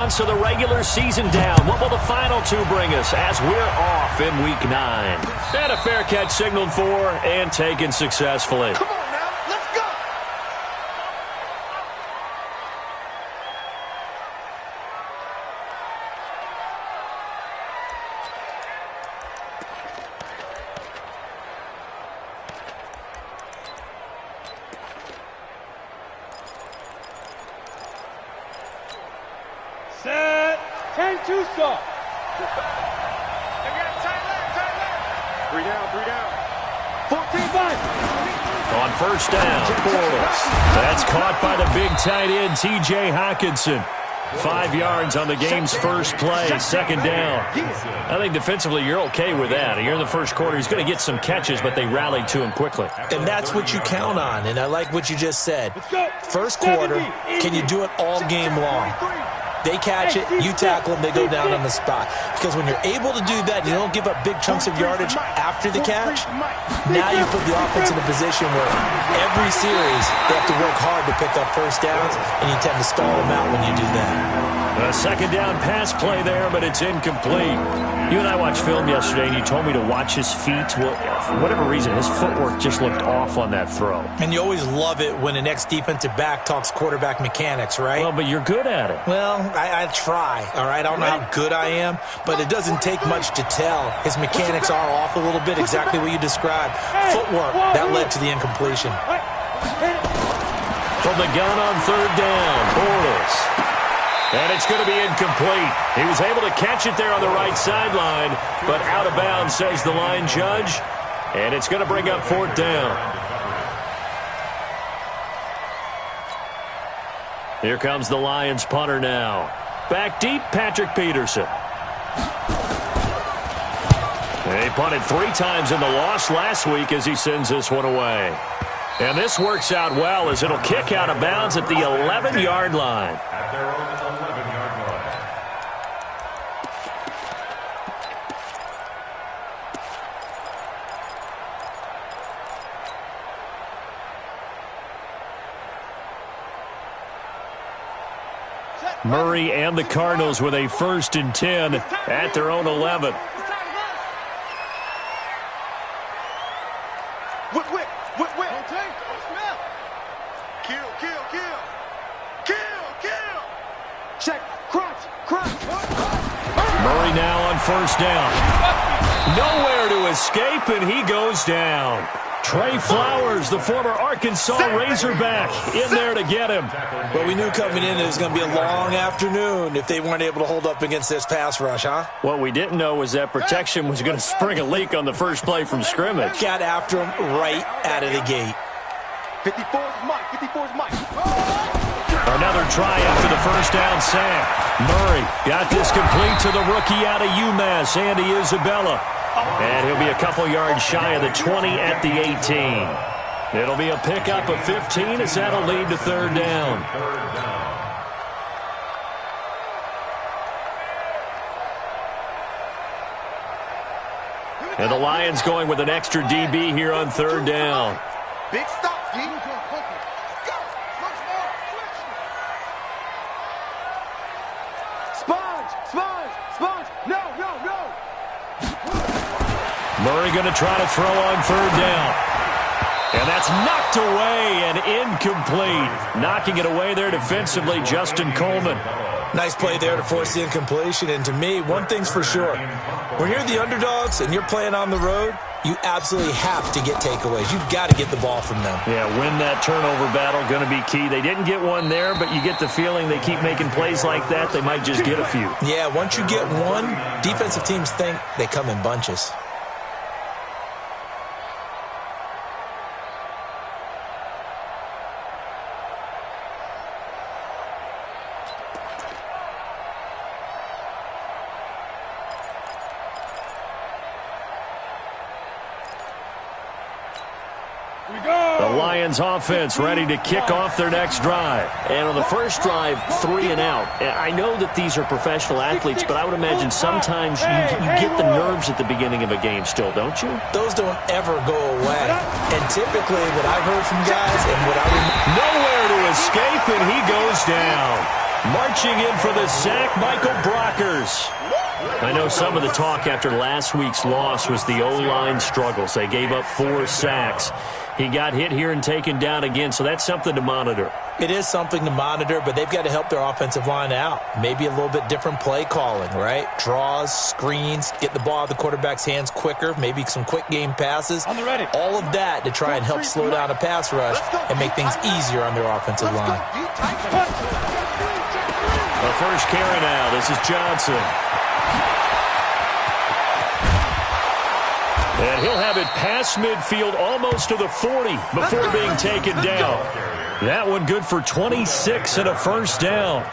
So the regular season down. What will the final two bring us as we're off in Week 9? And a fair catch signaled for and taken successfully. Come on now, let's go! Set. 10-2 stop. Three down. 14-5. On first down, Bortles. That's caught by the big tight end, T.J. Hockenson. 5 yards on the game's first play, second down. I think defensively you're okay with that. You're in the first quarter. He's going to get some catches, but they rallied to him quickly. And that's what you count on, and I like what you just said. First quarter, can you do it all game long? They catch it, you tackle them, they go down on the spot. Because when you're able to do that, you don't give up big chunks of yardage after the catch, now you put the offense in a position where every series they have to work hard to pick up first downs, and you tend to stall them out when you do that. A second down pass play there, but it's incomplete. You and I watched film yesterday, and you told me to watch his feet. Well, for whatever reason, his footwork just looked off on that throw. And you always love it when an ex-defensive back talks quarterback mechanics, right? Well, but you're good at it. Well, I try, all right? I don't know how good I am, but it doesn't take much to tell. His mechanics are off a little bit, exactly what you described. Footwork, that led to the incompletion. From the gun on third down, Bortles. And it's going to be incomplete. He was able to catch it there on the right sideline, but out of bounds, says the line judge. And it's going to bring up fourth down. Here comes the Lions punter now. Back deep, Patrick Peterson. He punted 3 times in the loss last week as he sends this one away. And this works out well as it'll kick out of bounds at the 11-yard line. At their own 11-yard line. Murray and the Cardinals with a 1st and 10 at their own 11. Check, crunch. Murray now on first down. Nowhere to escape, and he goes down. Trey Flowers, the former Arkansas Razorback, in there to get him. But we knew coming in it was going to be a long afternoon if they weren't able to hold up against this pass rush, huh? What we didn't know was that protection was going to spring a leak on the first play from scrimmage. Got after him right out of the gate. 54's Mike. Another try after the first down sack. Murray got this complete to the rookie out of UMass, Andy Isabella. And he'll be a couple yards shy of the 20 at the 18. It'll be a pickup of 15 as that'll lead to third down. And the Lions going with an extra DB here on third down. Big stop, G. Sponge. No. Murray going to try to throw on third down. And that's knocked away and incomplete. Knocking it away there defensively, Justin Coleman. Nice play there to force the incompletion. And to me, one thing's for sure. When you're the underdogs and you're playing on the road, you absolutely have to get takeaways. You've got to get the ball from them. Yeah, win that turnover battle, going to be key. They didn't get one there, but you get the feeling they keep making plays like that, they might just get a few. Yeah, once you get one, defensive teams think they come in bunches. The Lions offense ready to kick off their next drive. And on the first drive, 3 and out. I know that these are professional athletes, but I would imagine sometimes you get the nerves at the beginning of a game still, don't you? Those don't ever go away. And typically what I've heard from guys and what I remember... Nowhere to escape, and he goes down. Marching in for the sack, Michael Brockers. I know some of the talk after last week's loss was the O-line struggles. They gave up 4 sacks. He got hit here and taken down again, so that's something to monitor. It is something to monitor, but they've got to help their offensive line out. Maybe a little bit different play calling, right? Draws, screens, get the ball out of the quarterback's hands quicker, maybe some quick game passes. All of that to try and help slow down a pass rush and make things easier on their offensive line. The first carry now. This is Johnson. And he'll have it past midfield almost to the 40 before being taken down. That one good for 26 and a first down.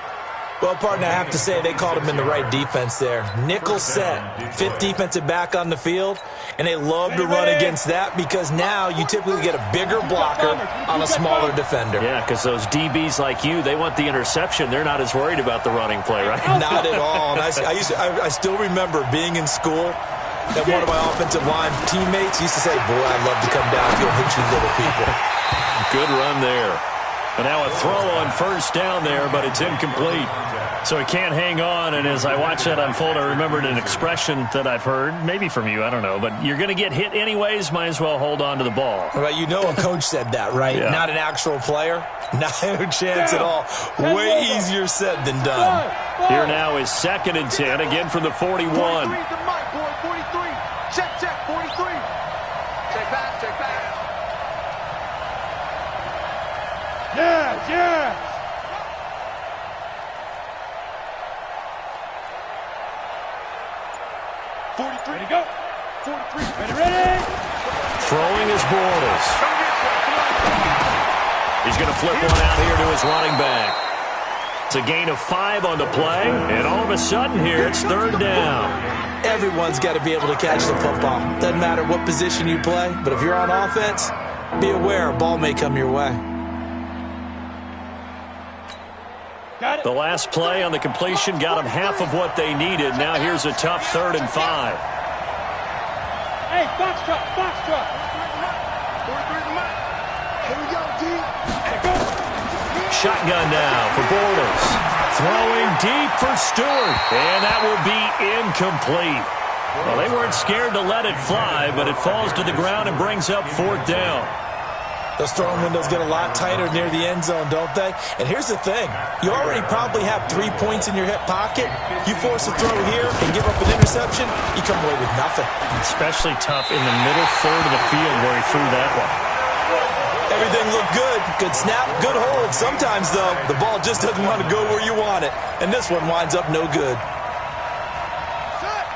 Well, partner, I have to say they called him in the right defense there. Nickel set, 5th defensive back on the field, and they love to run against that because now you typically get a bigger blocker on a smaller defender. Yeah, because those DBs like you, they want the interception. They're not as worried about the running play, right? Not at all. And I still remember being in school that one of my offensive line teammates used to say, boy, I'd love to come downfield and hit you little people. Good run there. And now a throw on first down there, but it's incomplete. So he can't hang on, and as I watch that unfold, I remembered an expression that I've heard, maybe from you, I don't know, but you're going to get hit anyways, might as well hold on to the ball. Well, you know a coach said that, right? Yeah. Not an actual player. No chance at all. Way easier said than done. Here now is 2nd and 10, again from the 41. 43 to Mike, boy, 43. Check, 43. Check back, check back. Yes. 43. Ready, go. 43. Ready. Throwing his Bortles. He's going to flip one out here to his running back. It's a gain of 5 on the play, and all of a sudden here it's 3rd down. Everyone's got to be able to catch the football. Doesn't matter what position you play, but if you're on offense, be aware a ball may come your way. The last play on the completion got them half of what they needed. Now here's a tough 3rd and 5. Hey, box truck. 43 to Mike. Here we go, D. Shotgun now for Bortles. Throwing deep for Stewart. And that will be incomplete. Well, they weren't scared to let it fly, but it falls to the ground and brings up 4th down. Those throwing windows get a lot tighter near the end zone, don't they? And here's the thing. You already probably have 3 points in your hip pocket. You force a throw here and give up an interception, you come away with nothing. Especially tough in the middle third of the field where he threw that one. Everything looked good. Good snap, good hold. Sometimes, though, the ball just doesn't want to go where you want it. And this one winds up no good.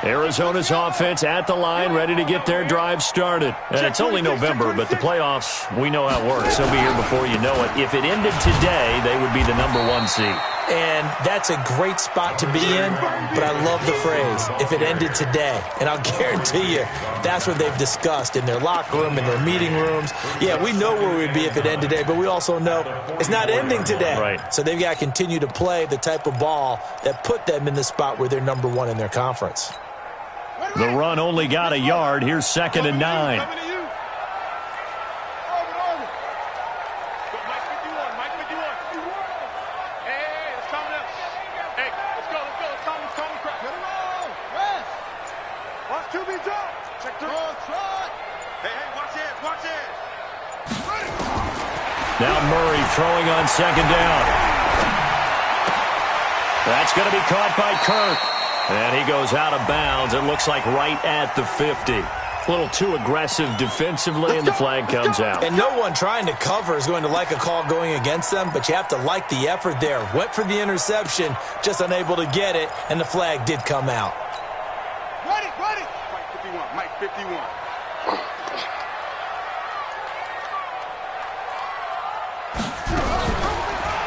Arizona's offense at the line, ready to get their drive started. And it's only November, but the playoffs, we know how it works. They'll be here before you know it. If it ended today, they would be the #1 seed. And that's a great spot to be in, but I love the phrase, if it ended today. And I'll guarantee you, that's what they've discussed in their locker room, in their meeting rooms. Yeah, we know where we'd be if it ended today, but we also know it's not ending today. Right. So they've got to continue to play the type of ball that put them in the spot where they're #1 in their conference. The run only got a yard. Here's 2nd and 9. Mike 51. Hey, let's calm down. Hey, let's go. Let's calm crap. Get it on. Rest. Watch 2B drop. Check 3. Hey, watch it. Now Murray throwing on 2nd down. That's going to be caught by Kirk. And he goes out of bounds. It looks like right at the 50. A little too aggressive defensively, and the flag comes out. And no one trying to cover is going to like a call going against them, but you have to like the effort there. Went for the interception, just unable to get it, and the flag did come out. Ready. Mike 51.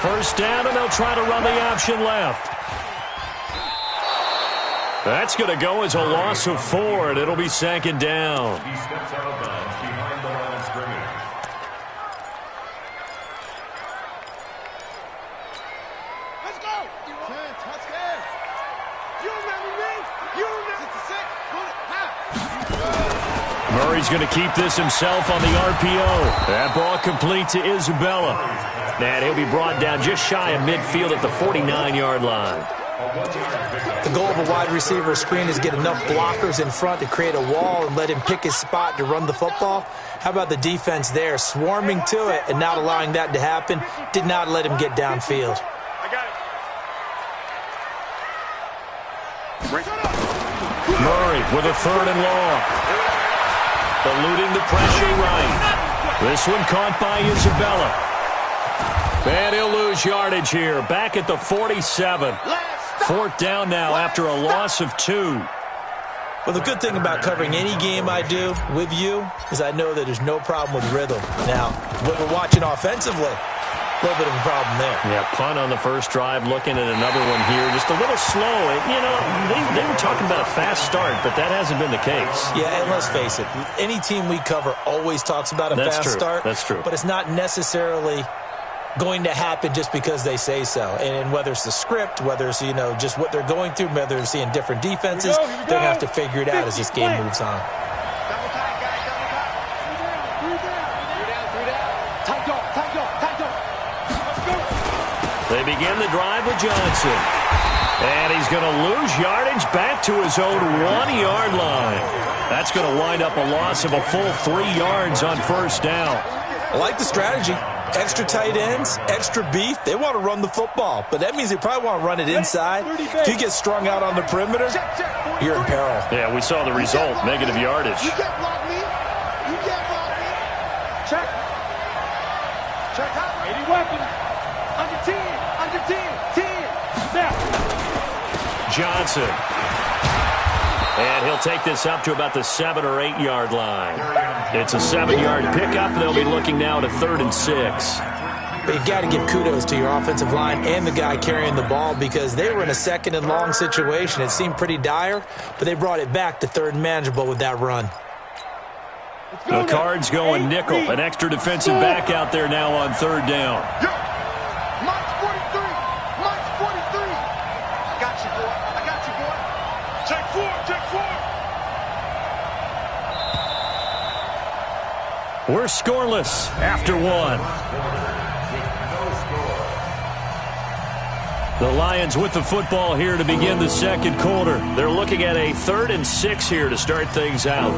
First down, and they'll try to run the option left. That's going to go as a loss of 4, and it'll be 2nd down. He steps out of bounds behind the line of scrimmage. Let's go. Touchdown. You remember me? You remember the 6. Murray's going to keep this himself on the RPO. That ball complete to Isabella. And he'll be brought down just shy of midfield at the 49-yard line. The goal of a wide receiver screen is get enough blockers in front to create a wall and let him pick his spot to run the football. How about the defense there, swarming to it and not allowing that to happen? Did not let him get downfield. I got it. Murray with a 3rd and long. Eluding the pressure right. This one caught by Isabella. And he'll lose yardage here. Back at the 47. 4th down now after a loss of 2. Well, the good thing about covering any game I do with you is I know that there's no problem with rhythm. Now, when we're watching offensively, a little bit of a problem there. Yeah, punt on the first drive, looking at another one here. Just a little slow. And, you know, they were talking about a fast start, but that hasn't been the case. Yeah, and let's face it, any team we cover always talks about a fast start. That's true. But it's not necessarily going to happen just because they say so. And whether it's the script, whether it's, you know, just what they're going through, whether they're seeing different defenses, they're going to have to figure it out as this game moves on. Double time, guys, double time. 3 down. Tight up. Let's go. They begin the drive with Johnson. And he's going to lose yardage back to his own 1-yard line. That's going to wind up a loss of a full 3 yards on first down. I like the strategy. Extra tight ends, extra beef. They want to run the football, but that means they probably want to run it inside. If you get strung out on the perimeter, you're in peril. Yeah, we saw the result, negative yardage. You can't block me. You can't block me. Check. Check out. 80 weapons. Under 10. Snap. Johnson. And he'll take this up to about the 7 or 8 yard line. It's a 7-yard pickup. They'll be looking now at a 3rd and 6. But you got to give kudos to your offensive line and the guy carrying the ball because they were in a 2nd and long situation. It seemed pretty dire, but they brought it back to 3rd and manageable with that run. The Cards going nickel. An extra defensive back out there now on 3rd down. Yo. March 43. I got you, boy. Check 4. We're scoreless after 1. The Lions with the football here to begin the 2nd quarter. They're looking at a 3rd and 6 here to start things out.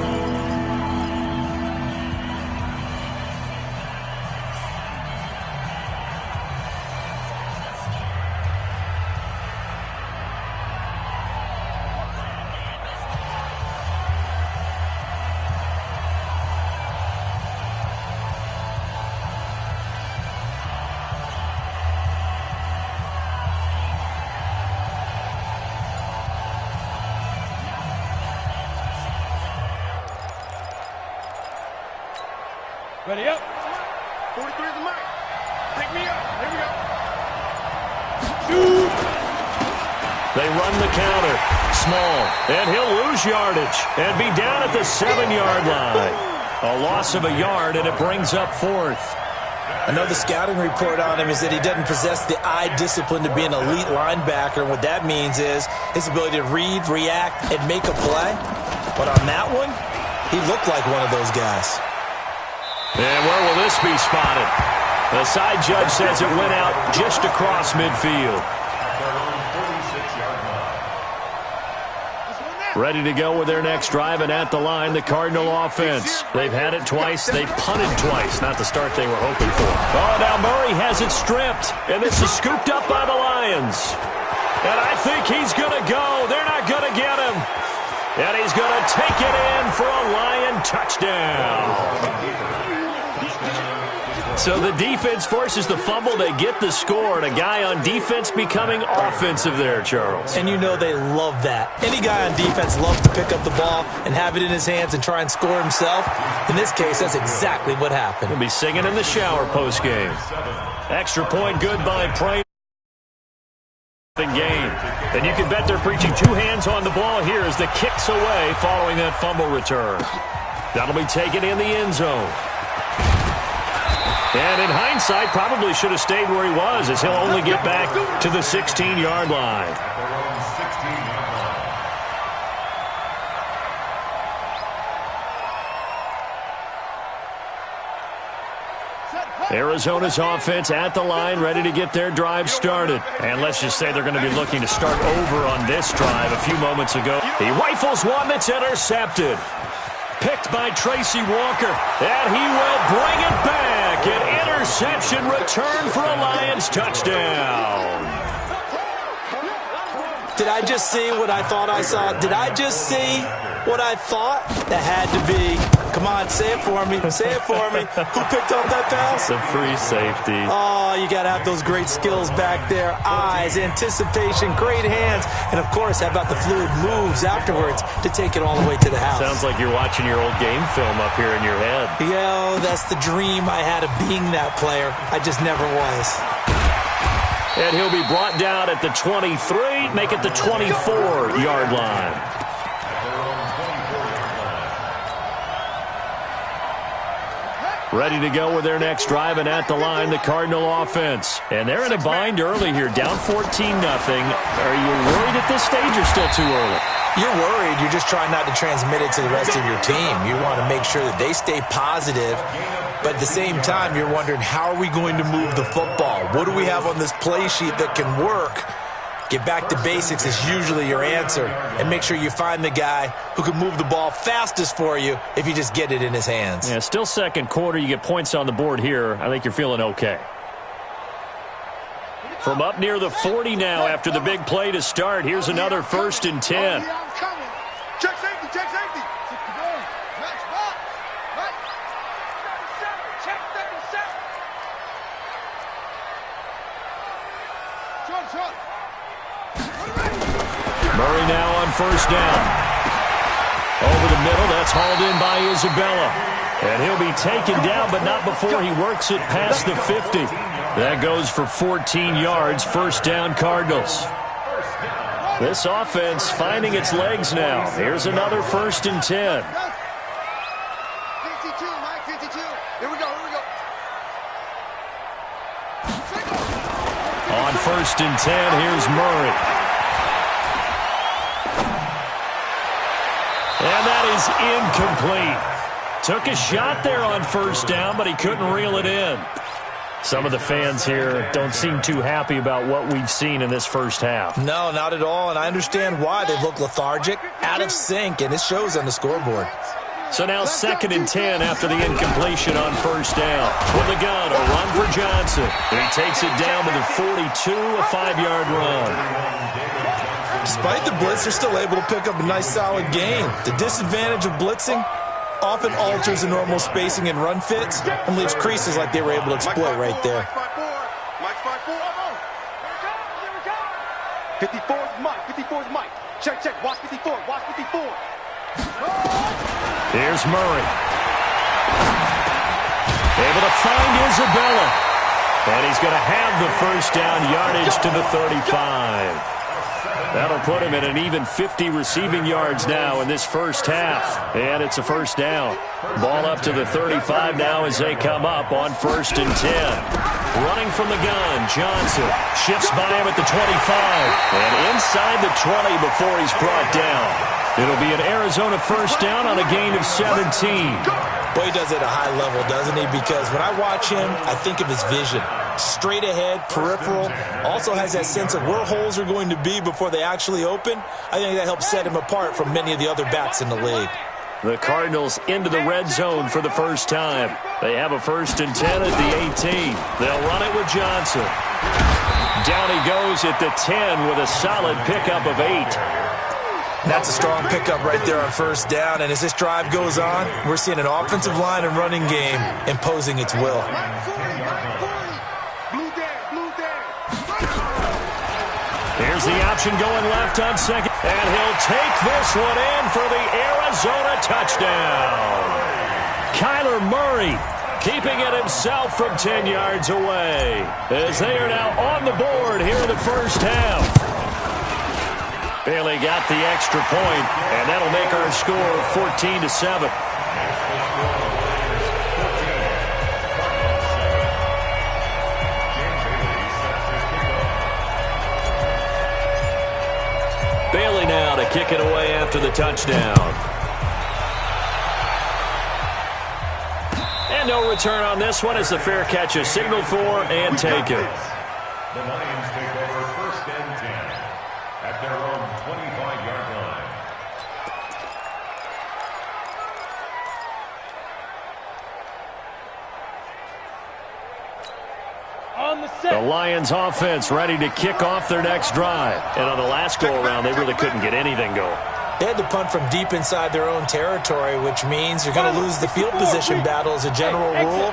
Ready up. 43 is the mic. Pick me up. Here we go. Shoot. They run the counter. Small. And he'll lose yardage and be down at the 7-yard line. A loss of a yard, and it brings up 4th. I know the scouting report on him is that he doesn't possess the eye discipline to be an elite linebacker. And what that means is his ability to read, react, and make a play. But on that one, he looked like one of those guys. And where will this be spotted? The side judge says it went out just across midfield. Ready to go with their next drive, and at the line, the Cardinal offense. They've had it twice. They've punted twice. Not the start they were hoping for. Oh, now Murray has it stripped, and this is scooped up by the Lions. And I think he's going to go. They're not going to get him. And he's going to take it in for a Lion touchdown. So the defense forces the fumble. They get the score, and a guy on defense becoming offensive there, Charles. And you know they love that. Any guy on defense loves to pick up the ball and have it in his hands and try and score himself. In this case, that's exactly what happened. He'll be singing in the shower postgame. Extra point good by Prater. Game. And you can bet they're preaching 2 hands on the ball here as the kick's away following that fumble return. That'll be taken in the end zone. And in hindsight, probably should have stayed where he was, as he'll only get back to the 16-yard line. Set, Arizona's offense at the line, ready to get their drive started. And let's just say they're going to be looking to start over on this drive a few moments ago. He rifles one that's intercepted. Picked by Tracy Walker, and he will bring it back. An interception return for a Lions touchdown. Did I just see what I thought I saw? Did I just see what I thought? That had to be. Come on, say it for me. Say it for me. Who picked up that pass? The free safety. Oh, you got to have those great skills back there. Eyes, anticipation, great hands. And, of course, how about the fluid moves afterwards to take it all the way to the house? Sounds like you're watching your old game film up here in your head. Yo, that's the dream I had of being that player. I just never was. And he'll be brought down at the 23, make it the 24-yard line. Ready to go with their next drive, and at the line, the Cardinal offense. And they're in a bind early here, down 14-0. Are you worried at this stage or still too early? You're worried. You're just trying not to transmit it to the rest of your team. You want to make sure that they stay positive. But at the same time, you're wondering, how are we going to move the football? What do we have on this play sheet that can work? Get back to basics is usually your answer. And make sure you find the guy who can move the ball fastest for you if you just get it in his hands. Yeah, still second quarter. You get points on the board here. I think you're feeling okay. From up near the 40 now after the big play to start. Here's another 1st and 10. Check safety, check safety. Murray now on 1st down. Over the middle, that's hauled in by Isabella. And he'll be taken down, but not before he works it past the 50. That goes for 14 yards, 1st down Cardinals. This offense finding its legs now. Here's another 1st and 10. 52, Mike, 52. Here we go, here we go. On 1st and 10, here's Murray. And that is incomplete. Took a shot there on 1st down, but he couldn't reel it in. Some of the fans here don't seem too happy about what we've seen in this first half. No, not at all, and I understand why. They look lethargic, out of sync, and it shows on the scoreboard. So now 2nd and 10 after the incompletion on 1st down. With the gun, a run for Johnson. He takes it down to the 42, a 5-yard run. Despite the blitz, they're still able to pick up a nice, solid gain. The disadvantage of blitzing often alters the normal spacing and run fits and leaves creases like they were able to exploit right there. Mike 5-4. 54 is Mike. 54 is Mike. Check, check. Watch 54. Watch 54. Here's Murray. Able to find Isabella. And he's going to have the 1st down yardage to the 35. That'll put him at an even 50 receiving yards now in this first half. And it's a 1st down. Ball up to the 35 now as they come up on 1st and 10. Running from the gun, Johnson shifts by him at the 25. And inside the 20 before he's brought down. It'll be an Arizona 1st down on a gain of 17. Boy, he does it at a high level, doesn't he? Because when I watch him, I think of his vision. Straight ahead, peripheral. Also has that sense of where holes are going to be before they actually open. I think that helps set him apart from many of the other backs in the league. The Cardinals into the red zone for the first time. They have a 1st and 10 at the 18. They'll run it with Johnson. Down he goes at the 10 with a solid pickup of 8. That's a strong pickup right there on 1st down. And as this drive goes on, we're seeing an offensive line and running game imposing its will. Here's the option going left on 2nd. And he'll take this one in for the Arizona touchdown. Kyler Murray keeping it himself from 10 yards away. As they are now on the board here in the first half. Bailey got the extra point, and that'll make our score 14-7. Bailey now to kick it away after the touchdown. And And no return on this one as the fair catch is signaled for and taken. The Lions take over 1st and 10 at their own 25-yard line. On the set. The Lions offense ready to kick off their next drive. And on the last go-around, they really couldn't get anything going. They had to punt from deep inside their own territory, which means you're going to lose the field position battle as a general rule.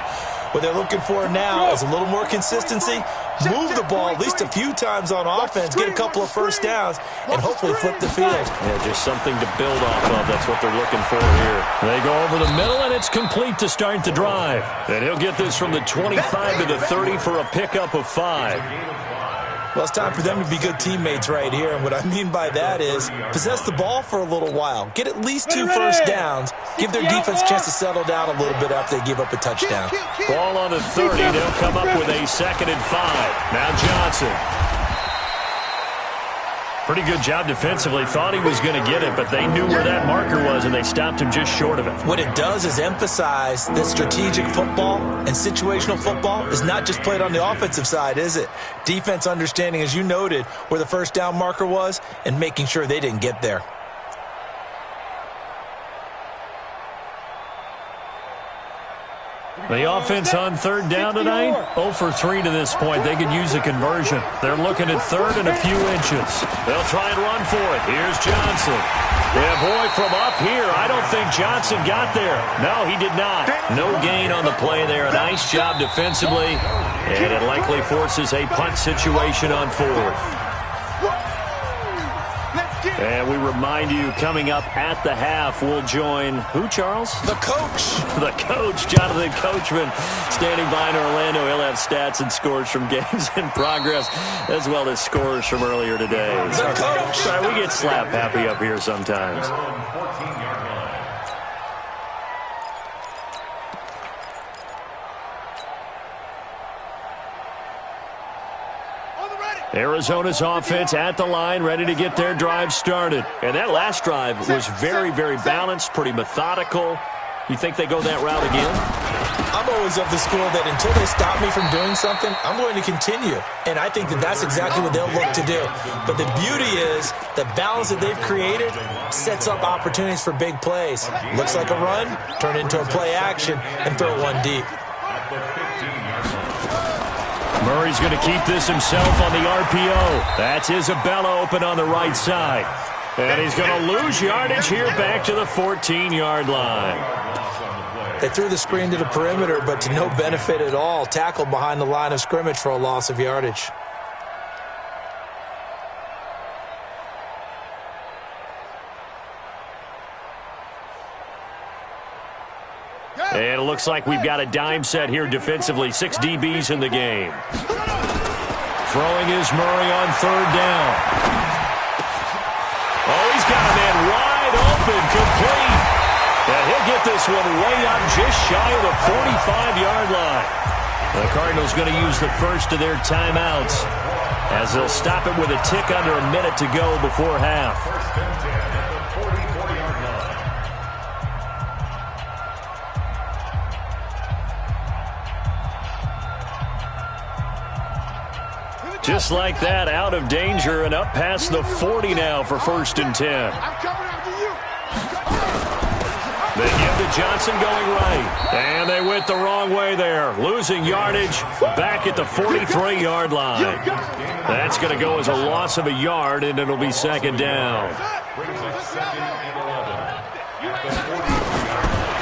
What they're looking for now is a little more consistency, move the ball at least a few times on offense, get a couple of first downs, and hopefully flip the field. Yeah, just something to build off of. That's what they're looking for here. They go over the middle, and it's complete to start the drive. And he'll get this from the 25 to the 30 for a pickup of 5. Well, it's time for them to be good teammates right here, and what I mean by that is possess the ball for a little while, get at least 2 first downs, give their defense a chance to settle down a little bit after they give up a touchdown. Ball on the 30. They'll come up with a 2nd and 5. Now Johnson. Pretty good job defensively. Thought he was going to get it, but they knew where that marker was, and they stopped him just short of it. What it does is emphasize that strategic football and situational football is not just played on the offensive side, is it? Defense understanding, as you noted, where the first down marker was and making sure they didn't get there. The offense on 3rd down tonight, 0 for 3 to this point. They could use a conversion. They're looking at 3rd and a few inches. They'll try and run for it. Here's Johnson. Yeah, boy, from up here, I don't think Johnson got there. No, he did not. No gain on the play there. A nice job defensively, and it likely forces a punt situation on 4th. And we remind you, coming up at the half, we'll join who, Charles? The coach. The coach, Jonathan Coachman, standing by in Orlando. He'll have stats and scores from games in progress, as well as scores from earlier today. The coach. Sorry, we get slap happy up here sometimes. Arizona's offense at the line, ready to get their drive started. And that last drive was very, very balanced, pretty methodical. You think they go that route again? I'm always of the school that until they stop me from doing something, I'm going to continue. And I think that that's exactly what they'll look to do. But the beauty is the balance that they've created sets up opportunities for big plays. Looks like a run, turn into a play action, and throw one deep. Murray's going to keep this himself on the RPO. That's Isabella open on the right side. And he's going to lose yardage here back to the 14-yard line. They threw the screen to the perimeter, but to no benefit at all. Tackled behind the line of scrimmage for a loss of yardage. And it looks like we've got a dime set here defensively. 6 DBs in the game. Throwing is Murray on 3rd down. Oh, he's got a man wide open, complete. And he'll get this one way up just shy of the 45-yard line. The Cardinals going to use the first of their timeouts as they'll stop it with a tick under a minute to go before half. Just like that, out of danger and up past the 40 now for 1st and 10. They give to Johnson going right. And they went the wrong way there. Losing yardage back at the 43-yard line. That's going to go as a loss of a yard, and it'll be 2nd down.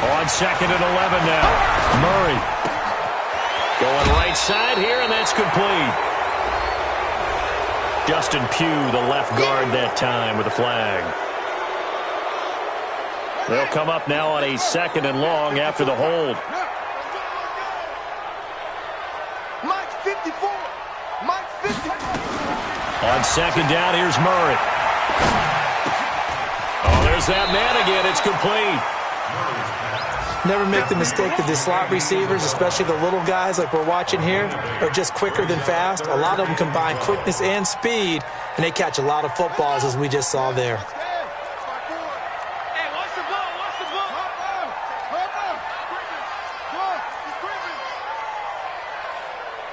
On 2nd and 11 now. Murray going right side here, and that's complete. Justin Pugh, the left guard that time with a flag. They'll come up now on a 2nd and long after the hold. Mike 54. Mike 54. On 2nd down, here's Murray. Oh, there's that man again. It's complete. Never make the mistake that the slot receivers, especially the little guys like we're watching here, are just quicker than fast. A lot of them combine quickness and speed, and they catch a lot of footballs, as we just saw there.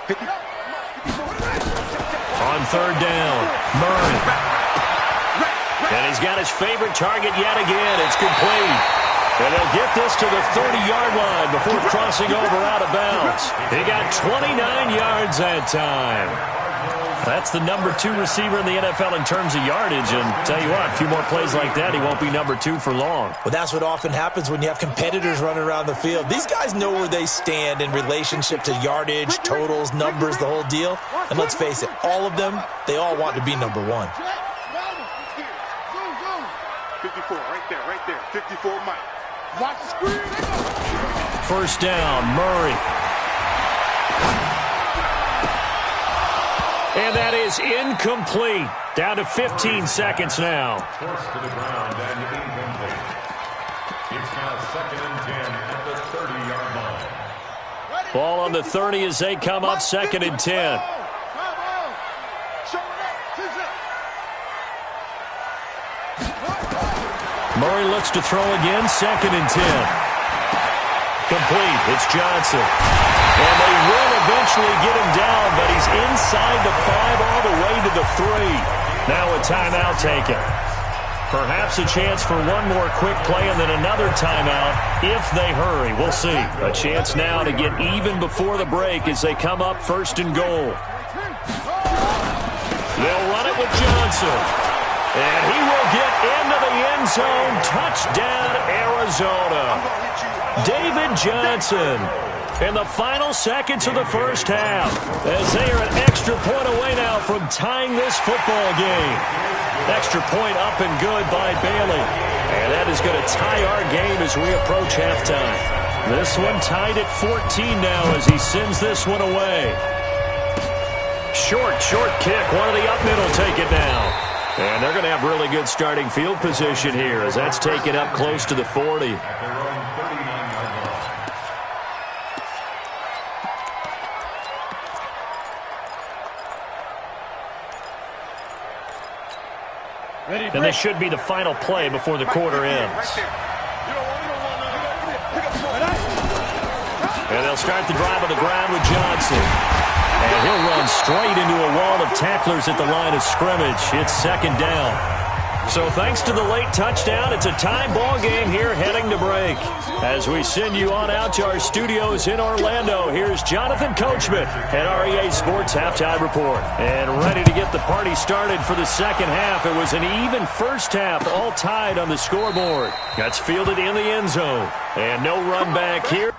On third down, Murray. And he's got his favorite target yet again. It's complete. And they'll get this to the 30-yard line before crossing over out of bounds. He got 29 yards that time. That's the number 2 receiver in the NFL in terms of yardage. And tell you what, a few more plays like that, he won't be number 2 for long. Well, that's what often happens when you have competitors running around the field. These guys know where they stand in relationship to yardage, totals, numbers, the whole deal. And let's face it, all of them, they all want to be number 1. 54, right there. 54, Mike. Watch the screen. First down, Murray. And that is incomplete. Down to 15 seconds now. Forced to the ground and incomplete. It's now 2nd and 10 at the 30-yard line. Ball on the 30 as they come up 2nd and 10. Murray looks to throw again, 2nd and 10. Complete, it's Johnson. And they will eventually get him down, but he's inside the 5 all the way to the 3. Now a timeout taken. Perhaps a chance for one more quick play and then another timeout if they hurry. We'll see. A chance now to get even before the break as they come up 1st and goal. They'll run it with Johnson. And he will get into the end zone. Touchdown, Arizona. David Johnson in the final seconds of the first half as they are an extra point away now from tying this football game. Extra point up and good by Bailey. And that is going to tie our game as we approach halftime. This one tied at 14 now as he sends this one away. Short kick. One of the up middle take it now. And they're going to have really good starting field position here as that's taken up close to the 40. At their own 39-yard line. And this should be the final play before the quarter ends. And they'll start the drive on the ground with Johnson. And he'll run straight into a wall of tacklers at the line of scrimmage. It's 2nd down. So thanks to the late touchdown, it's a tie ball game here heading to break. As we send you on out to our studios in Orlando, here's Jonathan Coachman at REA Sports Halftime Report. And ready to get the party started for the second half. It was an even first half, all tied on the scoreboard. That's fielded in the end zone. And no run back here.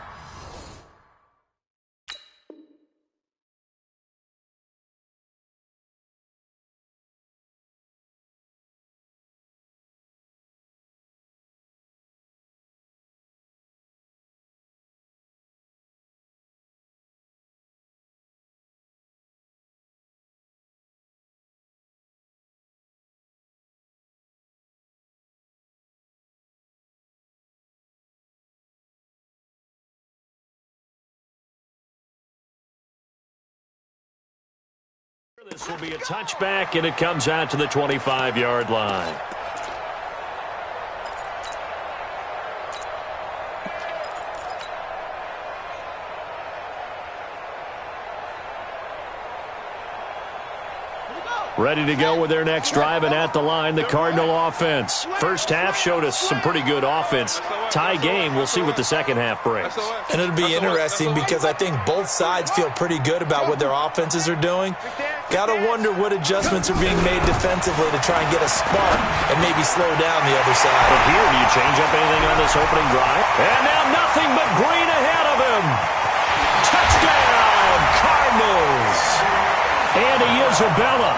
This will be a touchback, and it comes out to the 25-yard line. Ready to go with their next drive, and at the line, the Cardinal offense. First half showed us some pretty good offense. Tie game, we'll see what the second half brings. And it'll be interesting because I think both sides feel pretty good about what their offenses are doing. Got to wonder what adjustments are being made defensively to try and get a spark and maybe slow down the other side. But here, do you change up anything on this opening drive? And now nothing but green ahead of him. Touchdown, Cardinals. Andy Isabella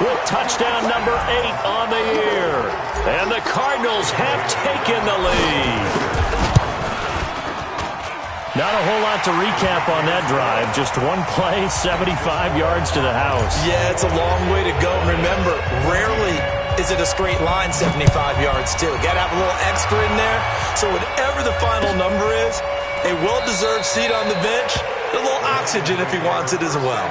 with touchdown number 8 on the year. And the Cardinals have taken the lead. Not a whole lot to recap on that drive. Just one play, 75 yards to the house. Yeah, it's a long way to go. Remember, rarely is it a straight line 75 yards, too. Got to have a little extra in there. So whatever the final number is, a well-deserved seat on the bench, a little oxygen if he wants it as well.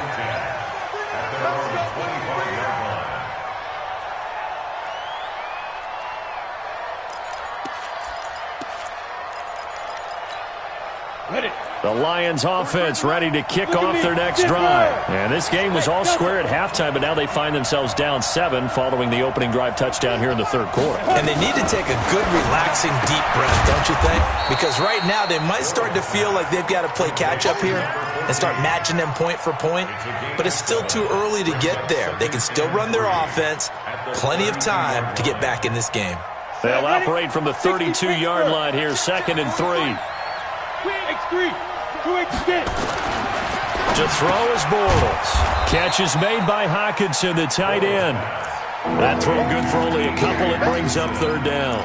Ready. The Lions offense ready to kick off their next drive. And this game was all square at halftime, but now they find themselves down 7 following the opening drive touchdown here in the third quarter. And they need to take a good, relaxing, deep breath, don't you think? Because right now they might start to feel like they've got to play catch-up here and start matching them point for point. But it's still too early to get there. They can still run their offense. Plenty of time to get back in this game. They'll operate from the 32-yard line here, 2nd and 3. To throw is Bortles. Catch is made by Hockenson, the tight end. That throw good for only a couple. It brings up 3rd down.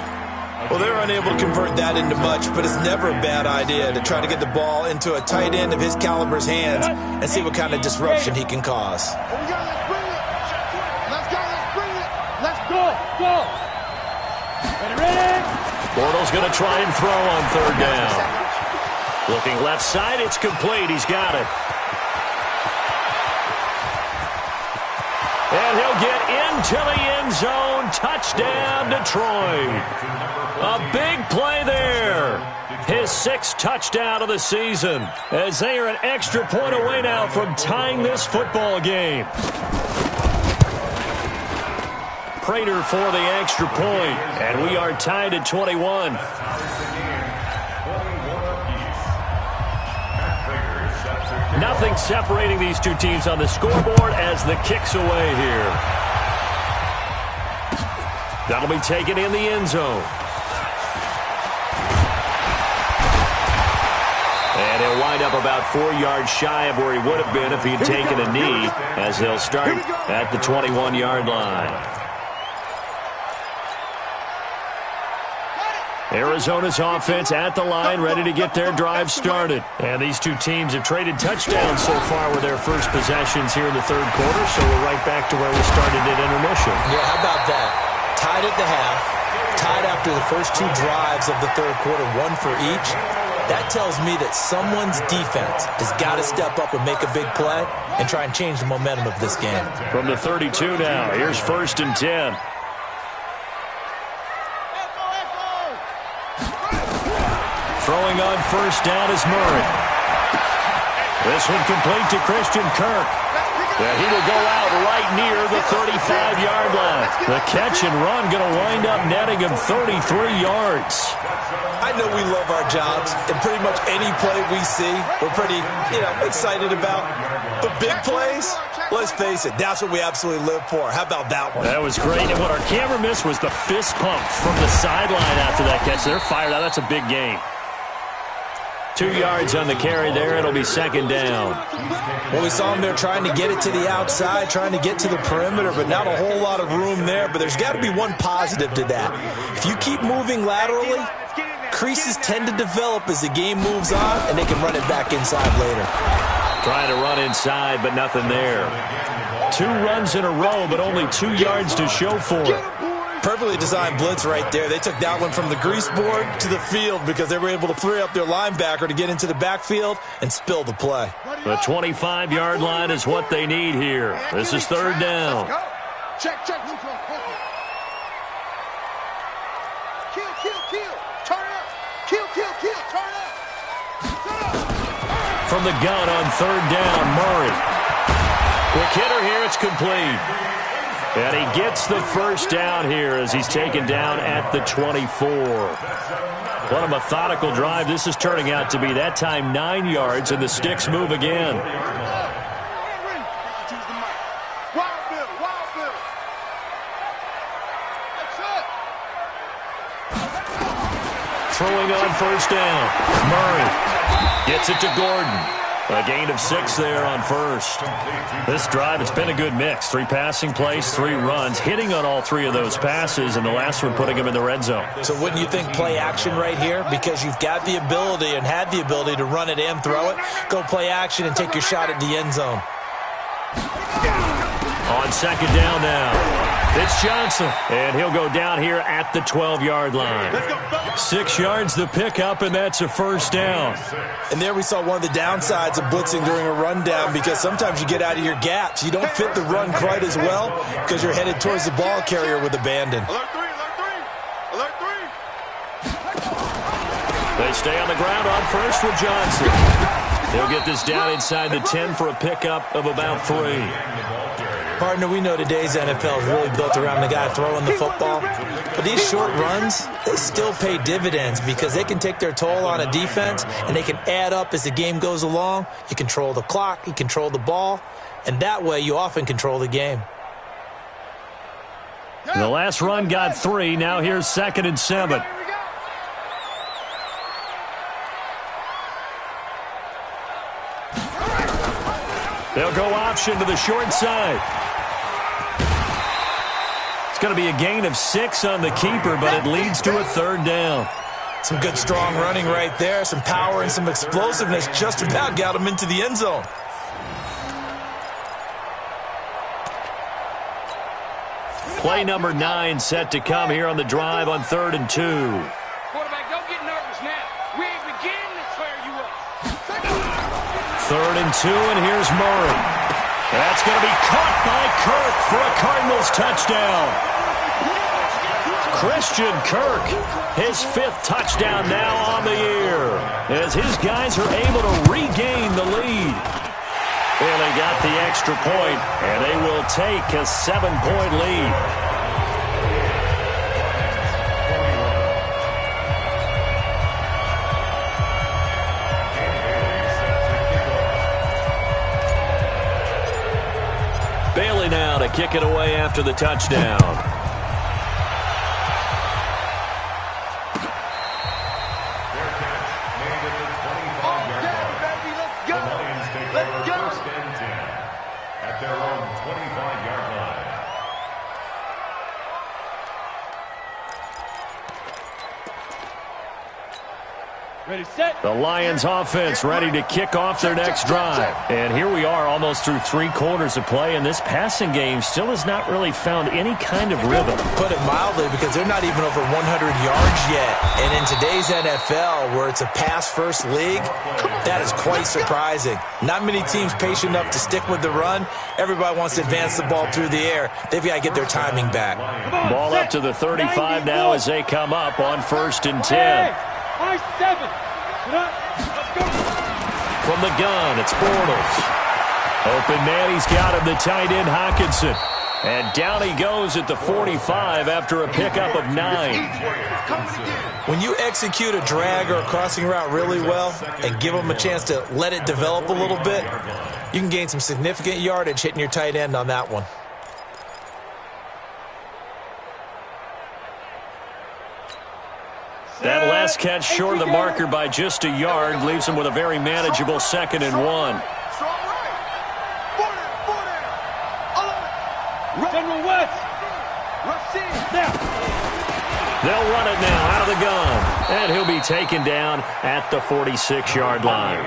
Well, they're unable to convert that into much, but it's never a bad idea to try to get the ball into a tight end of his caliber's hands and see what kind of disruption he can cause. Let's go. Ready? Bortles going to try and throw on 3rd down. Looking left side, it's complete. He's got it. And he'll get into the end zone. Touchdown, Detroit. A big play there. His 6th touchdown of the season, as they are an extra point away now from tying this football game. Prater for the extra point, and we are tied at 21. Nothing separating these two teams on the scoreboard as the kick's away here. That'll be taken in the end zone. And he'll wind up about 4 yards shy of where he would have been if he had taken a knee, as they'll start at the 21-yard line. Arizona's offense at the line, ready to get their drive started. And these two teams have traded touchdowns so far with their first possessions here in the third quarter, so we're right back to where we started at intermission. Yeah, how about that? Tied at the half, tied after the first 2 drives of the third quarter, 1 for each. That tells me that someone's defense has got to step up and make a big play and try and change the momentum of this game. From the 32 now, here's 1st and 10. Throwing on 1st down is Murray. This one complete to Christian Kirk. Yeah, he will go out right near the 35-yard line. The catch and run going to wind up netting him 33 yards. I know we love our jobs, and pretty much any play we see, we're pretty, excited about. But big plays, let's face it, that's what we absolutely live for. How about that one? That was great. And what our camera missed was the fist pump from the sideline after that catch. They're fired out. That's a big game. 2 yards on the carry there. It'll be 2nd down. Well, we saw him there trying to get it to the outside, trying to get to the perimeter, but not a whole lot of room there. But there's got to be one positive to that. If you keep moving laterally, creases tend to develop as the game moves on, and they can run it back inside later. Trying to run inside, but nothing there. 2 runs in a row, but only 2 yards to show for it. Perfectly designed blitz right there. They took that one from the grease board to the field because they were able to free up their linebacker to get into the backfield and spill the play. The 25-yard line is what they need here. This is 3rd down. Check. Kill. Turn up. Kill. Turn up. From the gun on 3rd down, Murray. Quick hitter here. It's complete. And he gets the 1st down here as he's taken down at the 24. What a methodical drive this is turning out to be. That time 9 yards, and the sticks move again. Throwing on 1st down. Murray gets it to Gordon. A gain of 6 there on 1st. This drive, it's been a good mix. 3 passing plays, 3 runs, hitting on all 3 of those passes, and the last one putting him in the red zone. So wouldn't you think play action right here? Because you've got the ability and had the ability to run it and throw it. Go play action and take your shot at the end zone. On 2nd down now. It's Johnson, and he'll go down here at the 12-yard line. 6 yards the pickup, and that's a 1st down. And there we saw one of the downsides of blitzing during a rundown, because sometimes you get out of your gaps. You don't fit the run quite as well because you're headed towards the ball carrier with abandon. Alert 3. They stay on the ground on first with Johnson. He'll get this down inside the 10 for a pickup of about 3. Partner, we know today's NFL is really built around the guy throwing the football. But these short runs, they still pay dividends because they can take their toll on a defense, and they can add up as the game goes along. You control the clock, you control the ball, and that way you often control the game. The last run got 3. Now here's 2nd and 7. They'll go option to the short side. It's going to be a gain of 6 on the keeper, but it leads to a 3rd down. Some good strong running right there, some power and some explosiveness just about got him into the end zone. Play number 9 set to come here on the drive on 3rd and 2. Quarterback, don't get nervous now. We ain't beginning to clear you up. 3rd and 2, and here's Murray. That's going to be caught by Kirk for a Cardinals touchdown. Christian Kirk, his 5th touchdown now on the year, as his guys are able to regain the lead. Well, they got the extra point, and they will take a 7-point lead. Bailey now to kick it away after the touchdown. The Lions offense ready to kick off their next drive. And here we are almost through 3 quarters of play, and this passing game still has not really found any kind of rhythm. Put it mildly, because they're not even over 100 yards yet. And in today's NFL, where it's a pass-first league, that is quite surprising. Not many teams patient enough to stick with the run. Everybody wants to advance the ball through the air. They've got to get their timing back. Ball up to the 35 now as they come up on 1st and 10. From the gun, it's Bortles. Open man, he's got him, the tight end Hockenson. And down he goes at the 45 after a pickup of 9. When you execute a drag or a crossing route really well and give them a chance to let it develop a little bit, you can gain some significant yardage hitting your tight end on that one. That last catch short of the marker by just a yard leaves him with a very manageable 2nd and 1. General West. They'll run it now out of the gun, and he'll be taken down at the 46-yard line.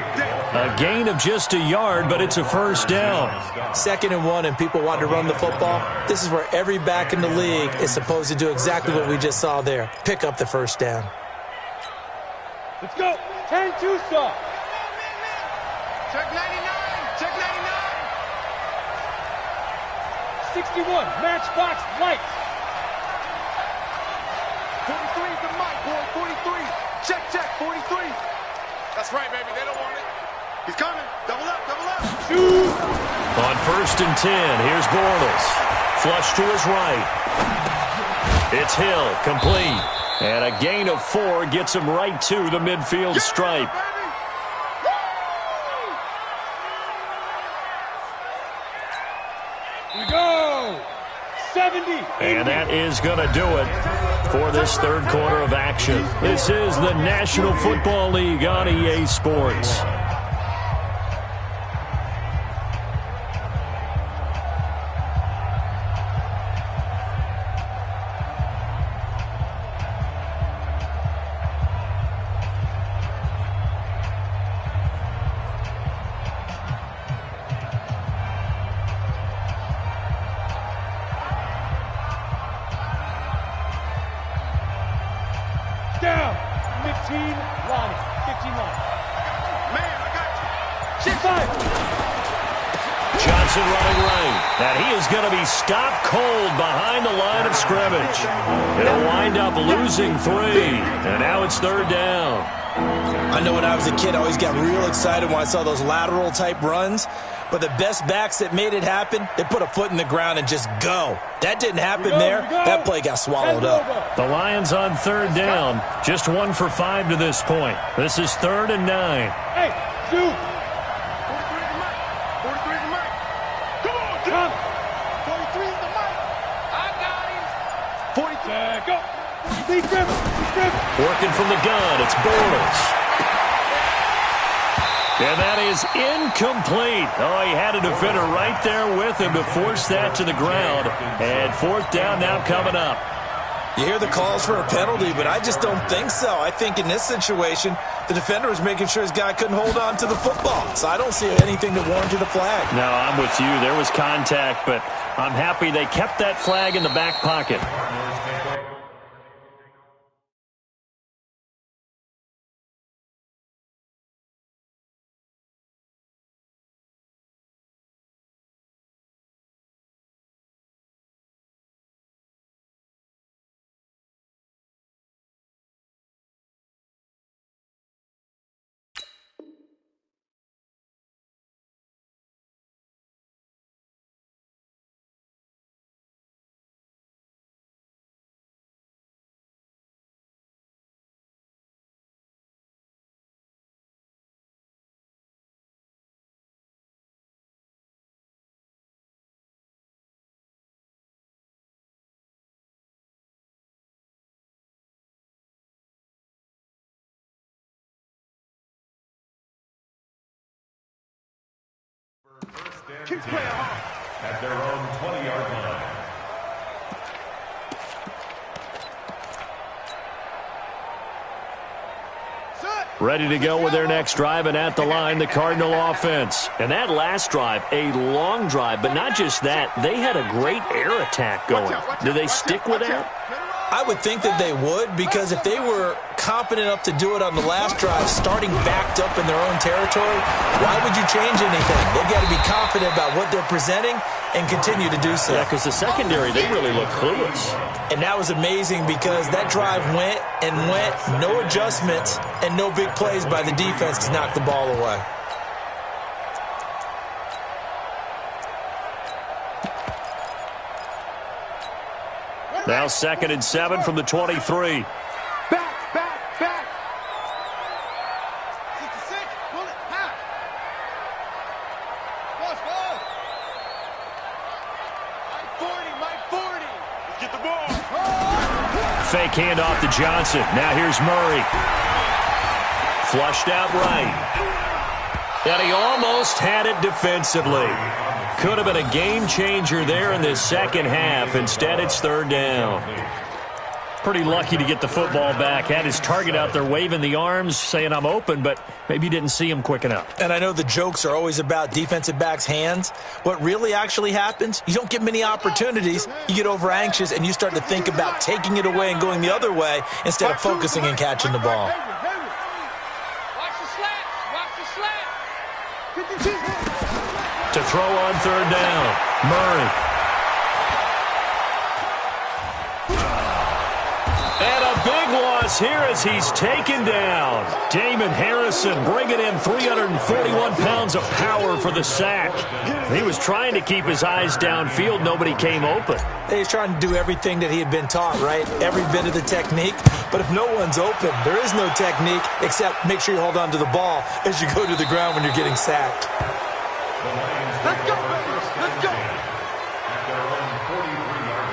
A gain of just a yard, but it's a 1st down. 2nd and 1, and people want to run the football. This is where every back in the league is supposed to do exactly what we just saw there. Pick up the 1st down. Let's go. 10-2 stop. Check 99. Check 99. 61. Matchbox lights. 43 is the mic, boy. 43. Check, check. 43. That's right, baby. They don't want it. He's coming. Double up, double up. Shoot. On 1st and 10, here's Bortles. Flush to his right. It's Hill, complete. And a gain of 4 gets him right to the midfield stripe. Here we go. 70. And that is going to do it for this 3rd quarter of action. This is the National Football League on EA Sports. Down. 15 line. 15 line. Man, I got you. Shit 5. has it running right. And he is going to be stopped cold behind the line of scrimmage. It'll wind up losing 3. And now it's 3rd down. I know when I was a kid, I always got real excited when I saw those lateral-type runs. But the best backs that made it happen, they put a foot in the ground and just go. That didn't happen there. That play got swallowed up. The Lions on 3rd down. Just 1 for 5 to this point. This is 3rd and 9. Hey, shoot. 43 is the mic. Come on, John. 43 is the mic. I got him. 40. Go. Be driven. Working from the gun, it's Bortles. And that is incomplete. Oh, he had a defender right there with him to force that to the ground. And 4th down now coming up. You hear the calls for a penalty, but I just don't think so. I think in this situation, the defender was making sure his guy couldn't hold on to the football. So I don't see anything that warranted a flag. No, I'm with you. There was contact, but I'm happy they kept that flag in the back pocket. Keep playing hard. At their own 20-yard line. Ready to go with their next drive, and at the line, the Cardinal offense. And that last drive, a long drive, but not just that. They had a great air attack going. Do they stick with that? I would think that they would, because if they were confident enough to do it on the last drive, starting backed up in their own territory, why would you change anything? They've got to be confident about what they're presenting and continue to do so. Yeah, because the secondary, they really look clueless. And that was amazing because that drive went and went, no adjustments and no big plays by the defense to knock the ball away. Now 2nd and 7 from the 23. Back. 66, pull it, half. Ball. Mike 40. Let's get the ball. Fake handoff to Johnson. Now here's Murray. Flushed out right. And he almost had it defensively. Could have been a game changer there in this second half. Instead, it's 3rd down. Pretty lucky to get the football back. Had his target out there waving the arms, saying I'm open, but maybe didn't see him quick enough. And I know the jokes are always about defensive backs' hands. What really actually happens, you don't get many opportunities. You get over anxious, and you start to think about taking it away and going the other way instead of focusing and catching the ball. To throw on 3rd down, Murray. And a big loss here as he's taken down. Damon Harrison bringing in 341 pounds of power for the sack. He was trying to keep his eyes downfield. Nobody came open. He's trying to do everything that he had been taught, right? Every bit of the technique. But if no one's open, there is no technique except make sure you hold on to the ball as you go to the ground when you're getting sacked. Let's go, baby. Let's go. At their own 43-yard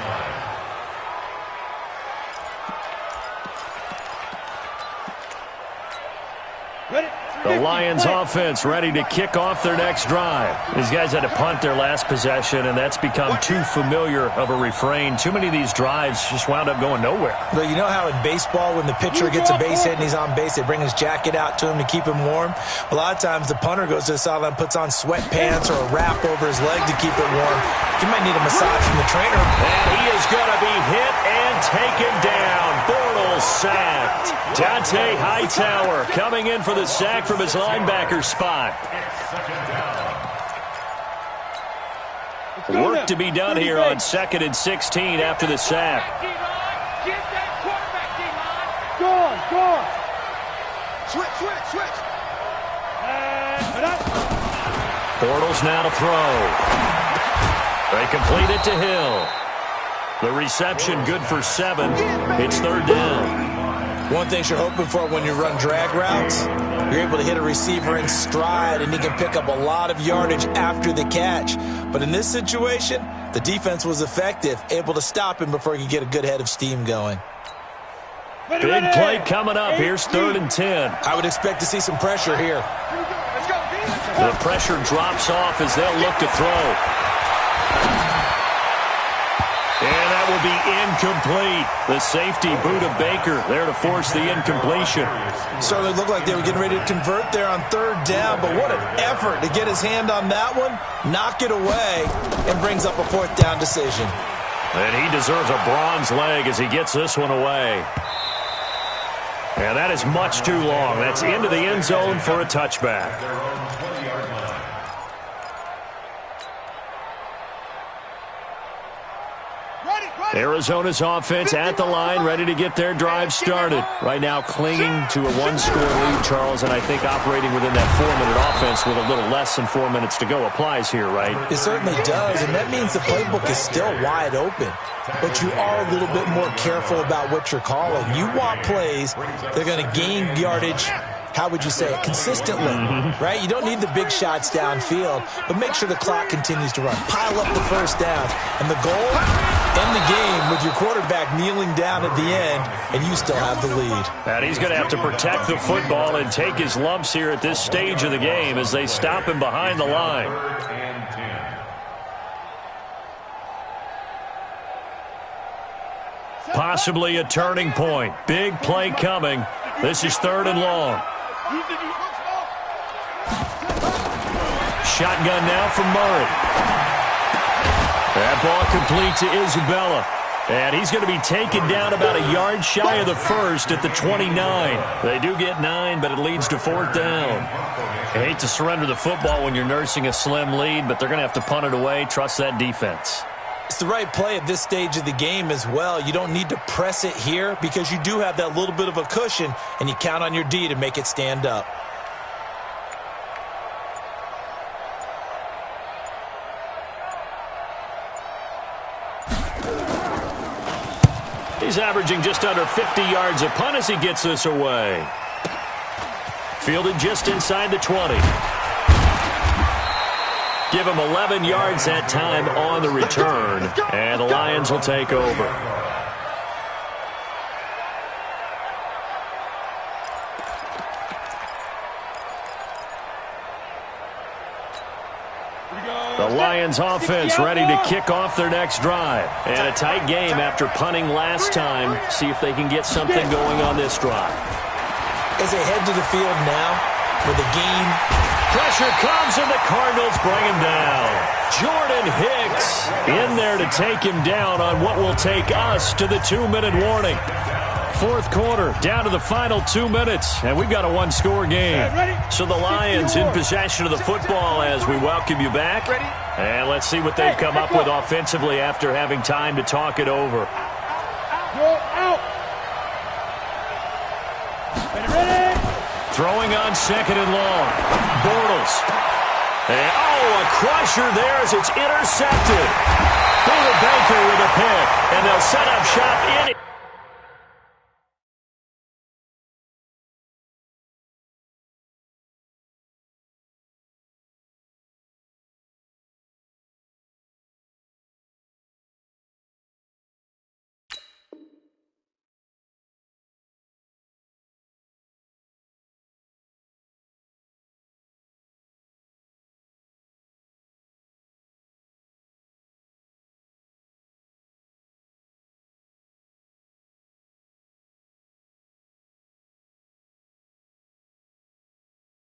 line. Ready? The Lions offense ready to kick off their next drive. These guys had to punt their last possession, and that's become too familiar of a refrain. Too many of these drives just wound up going nowhere. But you know how in baseball, when the pitcher gets a base hit and he's on base, they bring his jacket out to him to keep him warm? A lot of times the punter goes to the sideline, puts on sweatpants or a wrap over his leg to keep it warm. You might need a massage from the trainer. And he is going to be hit and taken down. Bortles sacked. Dante Hightower coming in for the sack from his linebacker spot. Work to be done here on 2nd and 16 after the sack. Get that quarterback, D-line. Go on. Switch. Bortles now to throw. They complete it to Hill. The reception good for 7. It's 3rd down. One thing you're hoping for when you run drag routes, you're able to hit a receiver in stride, and he can pick up a lot of yardage after the catch. But in this situation, the defense was effective, able to stop him before he could get a good head of steam going. Big play coming up. Here's 3rd and 10. I would expect to see some pressure here. The pressure drops off as they'll look to throw. And that will be incomplete. The safety, Buda Baker, there to force the incompletion. Certainly looked like they were getting ready to convert there on 3rd down, but what an effort to get his hand on that one, knock it away, and brings up a 4th down decision. And he deserves a bronze leg as he gets this one away. And that is much too long. That's into the end zone for a touchback. Arizona's offense at the line, ready to get their drive started. Right now clinging to a 1-score lead, Charles, and I think operating within that 4-minute offense with a little less than 4 minutes to go applies here, right? It certainly does, and that means the playbook is still wide open. But you are a little bit more careful about what you're calling. You want plays that are going to gain yardage, how would you say it, consistently, right? You don't need the big shots downfield, but make sure the clock continues to run. Pile up the 1st down, and the goal, end the game with your quarterback kneeling down at the end, and you still have the lead. And he's going to have to protect the football and take his lumps here at this stage of the game as they stop him behind the line. Possibly a turning point. Big play coming. This is 3rd and long. Shotgun now from Murray. That ball complete to Isabella. And he's going to be taken down about a yard shy of the 1st at the 29. They do get 9, but it leads to 4th down. I hate to surrender the football when you're nursing a slim lead, but they're going to have to punt it away. Trust that defense. It's the right play at this stage of the game as well. You don't need to press it here because you do have that little bit of a cushion, and you count on your D to make it stand up. He's averaging just under 50 yards a punt as he gets this away. Fielded just inside the 20. Give him 11 yards that time on the return, and the Lions will take over. The Lions offense ready to kick off their next drive. And a tight game after punting last time. See if they can get something going on this drive. As they head to the field now with a game. Pressure comes and the Cardinals bring him down. Jordan Hicks in there to take him down on what will take us to the 2-minute warning. 4th quarter, down to the final 2 minutes, and we've got a 1-score game. So the Lions in possession of the football as we welcome you back. And let's see what they've come up with offensively after having time to talk it over. Throwing on 2nd and long. Bortles. And, a crusher there as it's intercepted. Buda Baker with a pick, and they'll set up shop in it.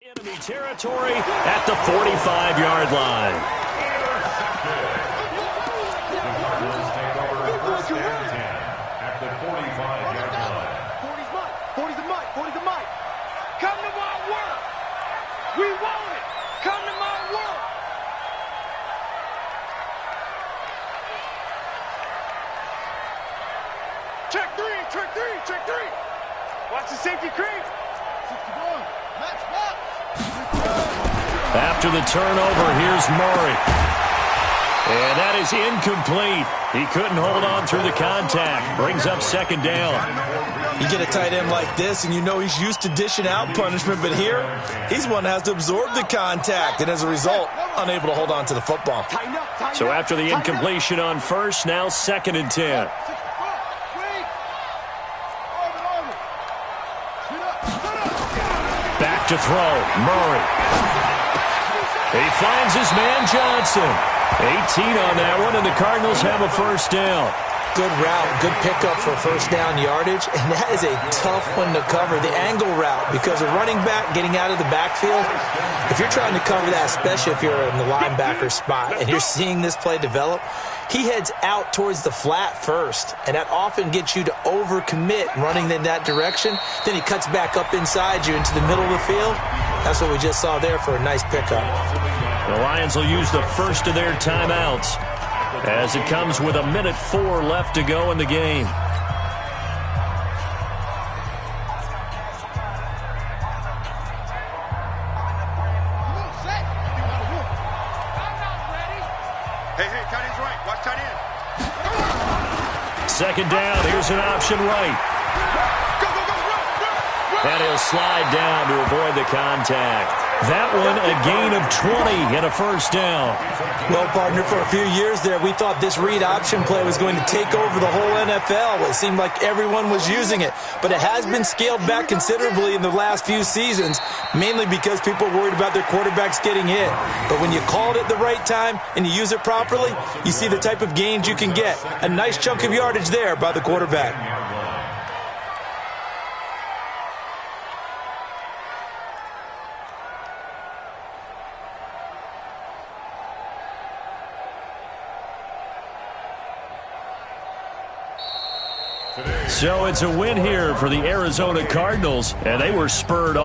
Enemy territory at the 45-yard line. The Cardinals take over 1st and 10 at the 45-yard line. 40's the mic. 40's the mic. Come to my work. We want it. Come to my work. Watch the safety creep. After the turnover, here's Murray. And that is incomplete. He couldn't hold on through the contact. Brings up second down. You get a tight end like this, and you know he's used to dishing out punishment, but here, he's one that has to absorb the contact, and as a result, unable to hold on to the football. So after the incompletion on first, now 2nd and 10. Back to throw, Murray. He finds his man Johnson. 18 on that one, and the Cardinals have a first down. Good route, good pickup for first down yardage, and that is a tough one to cover, the angle route, because a running back getting out of the backfield, if you're trying to cover that, especially if you're in the linebacker spot and you're seeing this play develop, he heads out towards the flat first, and that often gets you to overcommit running in that direction. Then he cuts back up inside you into the middle of the field. That's what we just saw there for a nice pickup. The Lions will use the first of their timeouts as it comes with 1:04 left to go in the game. Hey, tight end's right. Watch tight end. Second down, here's an option right. And he'll slide down to avoid the contact. That one, a gain of 20 and a first down. Well, partner, for a few years there, we thought this read option play was going to take over the whole NFL. It seemed like everyone was using it. But it has been scaled back considerably in the last few seasons, mainly because people are worried about their quarterbacks getting hit. But when you call it at the right time and you use it properly, you see the type of gains you can get. A nice chunk of yardage there by the quarterback. So it's a win here for the Arizona Cardinals, and they were spurred on.